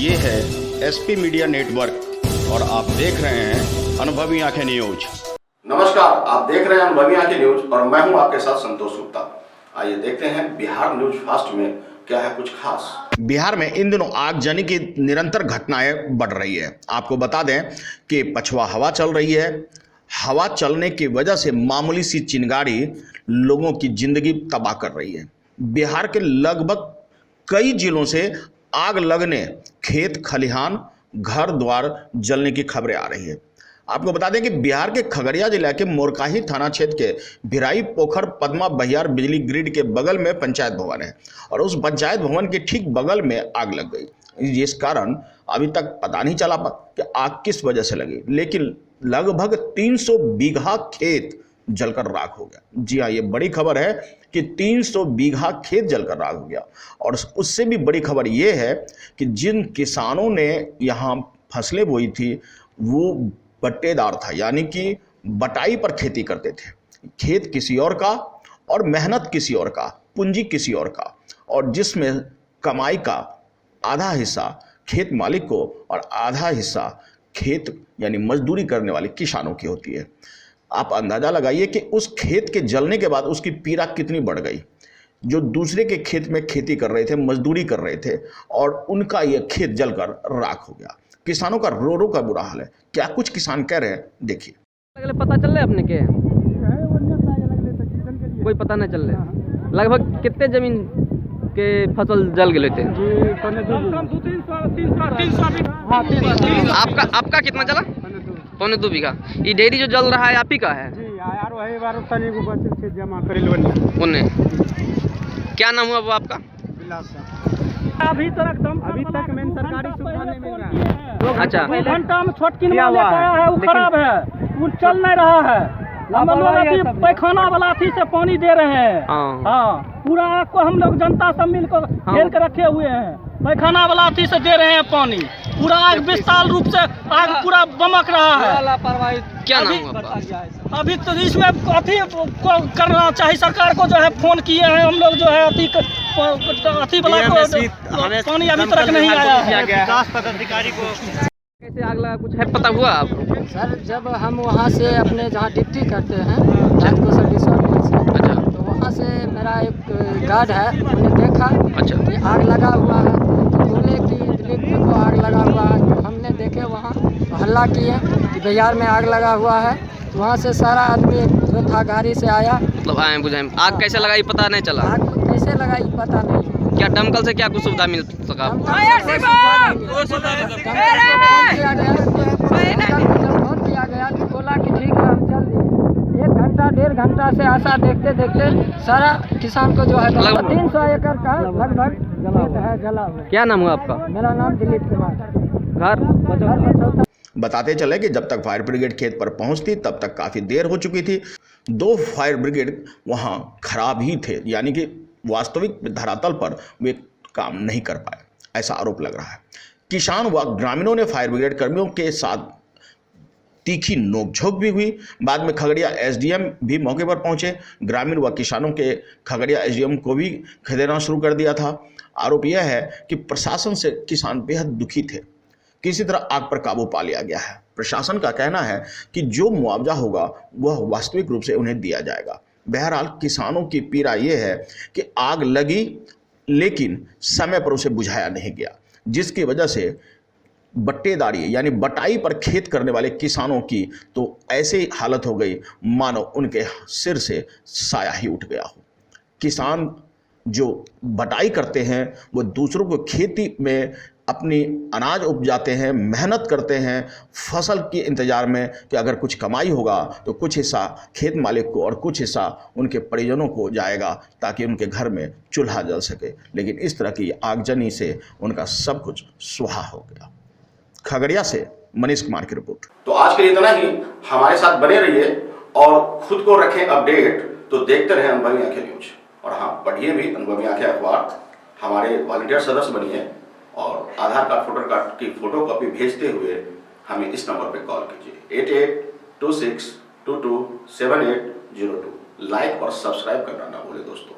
ये है SP media network और आप देख रहे हैं अनुभवी आंखें न्यूज। नमस्कार, आप देख रहे हैं अनुभवी आंखें न्यूज और मैं हूं आपके साथ संतोष गुप्ता। आइए देखते हैं बिहार न्यूज फास्ट में क्या है कुछ खास। बिहार में इन दिनों आगजनी की निरंतर घटनाएं बढ़ रही है। आपको बता दें कि पछुआ हवा चल रही है। हवा चलने की वजह से मामूली सी चिंगारी लोगों की जिंदगी तबाह कर रही है। बिहार के लगभग कई जिलों से आग लगने, खेत खलिहान, घर द्वार जलने की खबरें आ रही है। आपको बता दें कि बिहार के खगड़िया जिला के मोरकाही थाना क्षेत्र के भिराई पोखर पद्मा बहियार बिजली ग्रिड के बगल में पंचायत भवन है और उस पंचायत भवन के ठीक बगल में आग लग गई, जिस कारण अभी तक पता नहीं चला कि आग किस वजह से लगी, लेकिन लगभग 300 बीघा खेत जलकर राख हो गया। जी हाँ, ये बड़ी खबर है कि 300 बीघा खेत जलकर राख हो गया। और उससे भी बड़ी खबर ये है कि जिन किसानों ने यहाँ फसलें बोई थी वो बट्टेदार था, यानी कि बटाई पर खेती करते थे। खेत किसी और का और मेहनत किसी और का, पूंजी किसी और का, और जिसमें कमाई का आधा हिस्सा खेत मालिक को और आधा हिस्सा खेत यानी मजदूरी करने वाले किसानों की होती है। आप अंदाजा लगाइए कि उस खेत के जलने के बाद उसकी पीड़ा कितनी बढ़ गई। जो दूसरे के खेत में खेती कर रहे थे, मजदूरी कर रहे थे, और उनका यह खेत जलकर राख हो गया। किसानों का रो रो का बुरा हाल है। क्या कुछ किसान कह रहे हैं, देखिए। पता चल रहा है अपने के कोई पता नहीं चल रहा है। लगभग कितने जमीन के फसल जल गए थे? आपका कितना जला? 1.25 बीघा। ये डेयरी जो जल रहा है आप ही का है? क्या नाम हुआ वो आपका? अभी तक मेन सरकारी सुविधा नहीं मिल रहा है। अच्छा, 2 घंटा में छोटकी वाला है, वो खराब है, वो चल नहीं रहा है। हम लोग पैखाना वाला अथी से पानी दे रहे हैं। हाँ, पूरा आग को हम लोग जनता सब मिल कर घेर के रखे हुए हैं। पैखाना वाला अथी से दे रहे हैं पानी। पूरा आग विशाल रूप से आग पूरा बमक रहा है। क्या नाम हुआ आपका? अभी तो इसमें अथी करना चाहिए सरकार को, जो है फोन किए हैं हम लोग, जो है अथी वाला को पानी अभी तक नहीं आया है। विकास पदाधिकारी को कैसे आग लगा, कुछ है पता हुआ आपको? सर, जब हम वहाँ से अपने जहाँ ड्यूटी करते हैं राजकोषर रिसोर्ट से, अच्छा, तो वहाँ से मेरा एक गार्ड है, उन्हें देखा अच्छा कि आग लगा हुआ है, तो बोले कि दिलीप जी को आग लगा हुआ है। तो हमने देखे वहाँ, तो हल्ला किए कि बिहार में आग लगा हुआ है। तो वहाँ से सारा आदमी जो था गाड़ी से आया। मतलब आए बुझाएं, आग कैसे लगाई पता नहीं चला? आग कैसे लगाई पता नहीं। क्या दमकल से क्या कुछ सुविधा मिल सका? फोन किया गया तो बोला कि ठीक है हम चल दिए। 1 घंटा 1.5 घंटा से आशा देखते देखते सारा किसान को जो है 300 एकड़ का लगभग खेत है जला हुआ। क्या नाम हुआ आपका? मेरा नाम दिलीप कुमार। घर बताते चले कि जब तक फायर ब्रिगेड खेत पर पहुंचती तब तक काफ़ी देर हो चुकी थी। 2 फायर ब्रिगेड वहां खराब ही थे, यानी कि वास्तविक धरातल पर वे काम नहीं कर पाए, ऐसा आरोप लग रहा है। किसान व ग्रामीणों ने फायर ब्रिगेड कर्मियों के साथ तीखी नोकझोंक भी हुई। बाद में खगड़िया एसडीएम भी मौके पर पहुंचे। ग्रामीण व किसानों के खगड़िया एसडीएम को भी खदेड़ना शुरू कर दिया था। आरोप यह है कि प्रशासन से किसान बेहद दुखी थे। किसी तरह आग पर काबू पा लिया गया है। प्रशासन का कहना है कि जो मुआवजा होगा वह वास्तविक रूप से उन्हें दिया जाएगा। बहरहाल किसानों की पीड़ा यह है कि आग लगी लेकिन समय पर उसे बुझाया नहीं गया, जिसकी वजह से बट्टेदारी यानी बटाई पर खेत करने वाले किसानों की तो ऐसी हालत हो गई मानो उनके सिर से साया ही उठ गया हो। किसान जो बटाई करते हैं वो दूसरों को खेती में अपनी अनाज उपजाते हैं, मेहनत करते हैं फसल के इंतज़ार में कि अगर कुछ कमाई होगा तो कुछ हिस्सा खेत मालिक को और कुछ हिस्सा उनके परिजनों को जाएगा ताकि उनके घर में चूल्हा जल सके। लेकिन इस तरह की आगजनी से उनका सब कुछ सुहा हो गया। खगड़िया से मनीष कुमार की रिपोर्ट। तो आज के लिए इतना ही। हमारे साथ बने रहिए और खुद को रखें अपडेट। तो देखते रहें अनुभवी आंखें न्यूज और हाँ, पढ़िए भी अनुभवी आंखें अखबार। हमारे वॉलंटियर सदस्य बनिए और आधार कार्ड, वोटर कार्ड की फोटो कॉपी भेजते हुए हमें इस नंबर पर कॉल कीजिए 8826227802। लाइक और सब्सक्राइब करना ना भूलें दोस्तों।